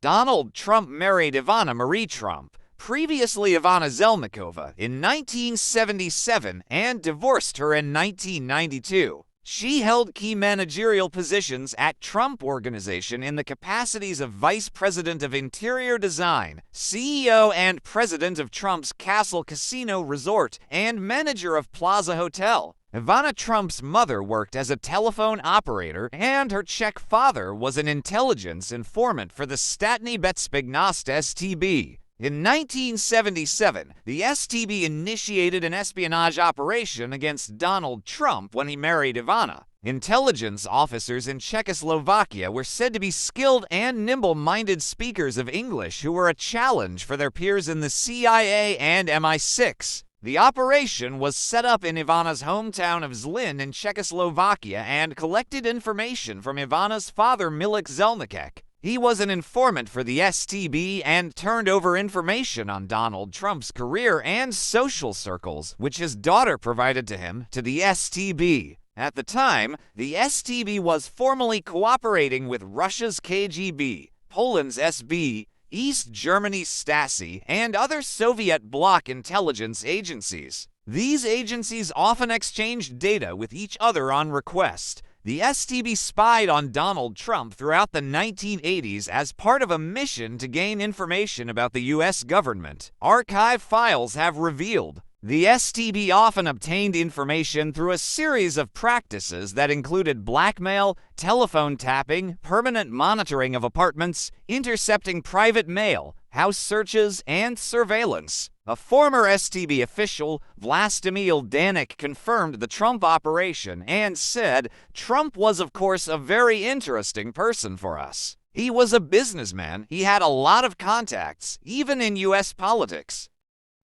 Donald Trump married Ivana Marie Trump, previously Ivana Zelnikova, in 1977 and divorced her in 1992. She held key managerial positions at Trump Organization in the capacities of Vice President of Interior Design, CEO and President of Trump's Castle Casino Resort, and manager of Plaza Hotel. Ivana Trump's mother worked as a telephone operator, and her Czech father was an intelligence informant for the Statny Bezpečnost STB. In 1977, the STB initiated an espionage operation against Donald Trump when he married Ivana. Intelligence officers in Czechoslovakia were said to be skilled and nimble-minded speakers of English who were a challenge for their peers in the CIA and MI6. The operation was set up in Ivana's hometown of Zlin in Czechoslovakia and collected information from Ivana's father Milik Zelnicek. He was an informant for the STB and turned over information on Donald Trump's career and social circles, which his daughter provided to him, to the STB. At the time, the STB was formally cooperating with Russia's KGB, Poland's SB, East Germany's Stasi, and other Soviet bloc intelligence agencies. These agencies often exchanged data with each other on request. The STB spied on Donald Trump throughout the 1980s as part of a mission to gain information about the U.S. government. Archive files have revealed the STB often obtained information through a series of practices that included blackmail, telephone tapping, permanent monitoring of apartments, intercepting private mail, house searches, and surveillance. A former STB official, Vlastimil Danik, confirmed the Trump operation and said, "Trump was, of course, a very interesting person for us. He was a businessman. He had a lot of contacts, even in U.S. politics.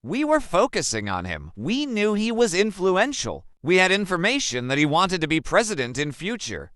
We were focusing on him. We knew he was influential. We had information that he wanted to be president in future.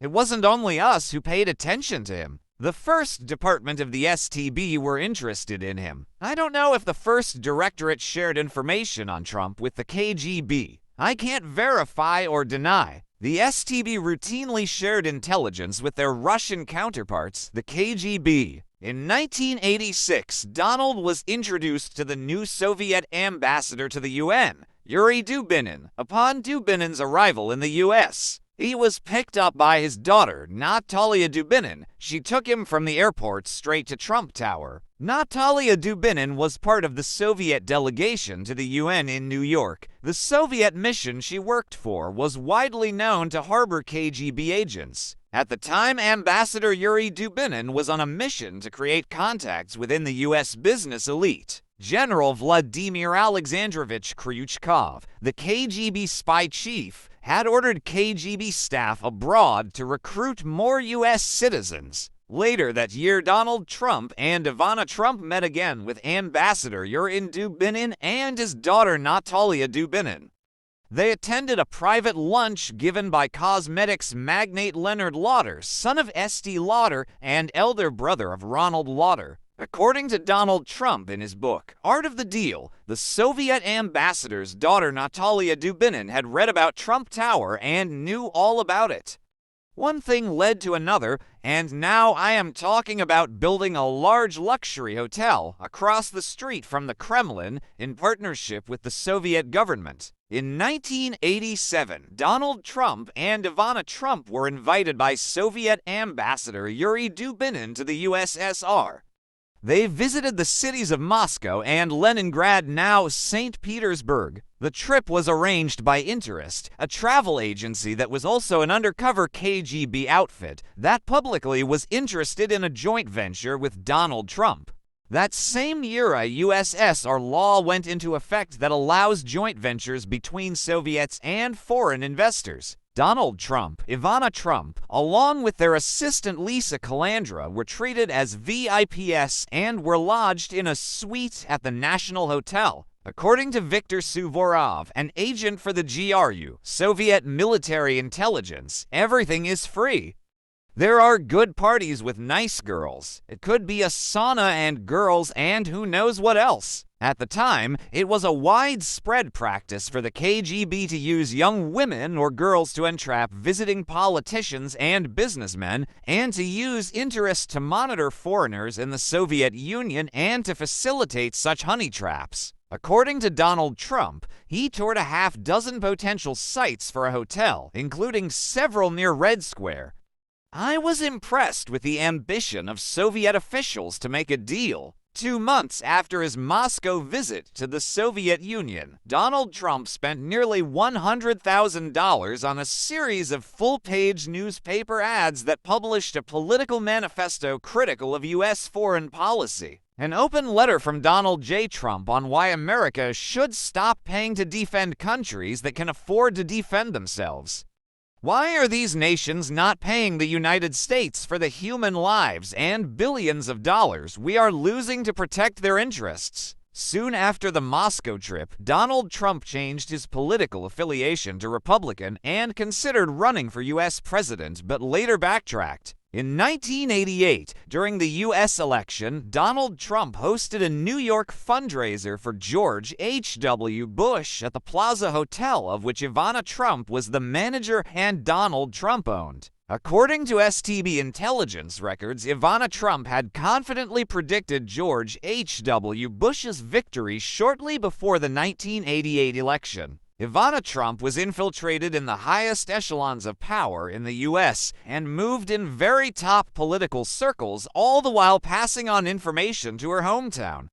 It wasn't only us who paid attention to him. The first department of the STB were interested in him. I don't know if the first directorate shared information on Trump with the KGB. I can't verify or deny. The STB routinely shared intelligence with their Russian counterparts, the KGB. In 1986, Donald was introduced to the new Soviet ambassador to the UN, Yuri Dubinin, upon Dubinin's arrival in the U.S. He was picked up by his daughter, Natalia Dubinin. She took him from the airport straight to Trump Tower. Natalia Dubinin was part of the Soviet delegation to the UN in New York. The Soviet mission she worked for was widely known to harbor KGB agents. At the time, Ambassador Yuri Dubinin was on a mission to create contacts within the U.S. business elite. General Vladimir Alexandrovich Kryuchkov, the KGB spy chief, had ordered KGB staff abroad to recruit more U.S. citizens. Later that year, Donald Trump and Ivana Trump met again with Ambassador Yuri Dubinin and his daughter Natalia Dubinin. They attended a private lunch given by cosmetics magnate Leonard Lauder, son of Estee Lauder and elder brother of Ronald Lauder. According to Donald Trump in his book, Art of the Deal, the Soviet ambassador's daughter Natalia Dubinin had read about Trump Tower and knew all about it. One thing led to another, and now I am talking about building a large luxury hotel across the street from the Kremlin in partnership with the Soviet government. In 1987, Donald Trump and Ivana Trump were invited by Soviet Ambassador Yuri Dubinin to the USSR. They visited the cities of Moscow and Leningrad, now St. Petersburg. The trip was arranged by Interest, a travel agency that was also an undercover KGB outfit that publicly was interested in a joint venture with Donald Trump. That same year, a USSR law went into effect that allows joint ventures between Soviets and foreign investors. Donald Trump, Ivana Trump, along with their assistant Lisa Calandra, were treated as VIPs and were lodged in a suite at the National Hotel. According to Viktor Suvorov, an agent for the GRU, Soviet military intelligence, everything is free. There are good parties with nice girls. It could be a sauna and girls and who knows what else. At the time, it was a widespread practice for the KGB to use young women or girls to entrap visiting politicians and businessmen, and to use interest to monitor foreigners in the Soviet Union and to facilitate such honey traps. According to Donald Trump, he toured a half-dozen potential sites for a hotel, including several near Red Square. I was impressed with the ambition of Soviet officials to make a deal. 2 months after his Moscow visit to the Soviet Union, Donald Trump spent nearly $100,000 on a series of full-page newspaper ads that published a political manifesto critical of U.S. foreign policy. An open letter from Donald J. Trump on why America should stop paying to defend countries that can afford to defend themselves. Why are these nations not paying the United States for the human lives and billions of dollars we are losing to protect their interests? Soon after the Moscow trip, Donald Trump changed his political affiliation to Republican and considered running for U.S. president, but later backtracked. In 1988, during the U.S. election, Donald Trump hosted a New York fundraiser for George H.W. Bush at the Plaza Hotel, of which Ivana Trump was the manager and Donald Trump owned. According to STB intelligence records, Ivana Trump had confidently predicted George H.W. Bush's victory shortly before the 1988 election. Ivana Trump was infiltrated in the highest echelons of power in the U.S. and moved in very top political circles, all the while passing on information to her hometown.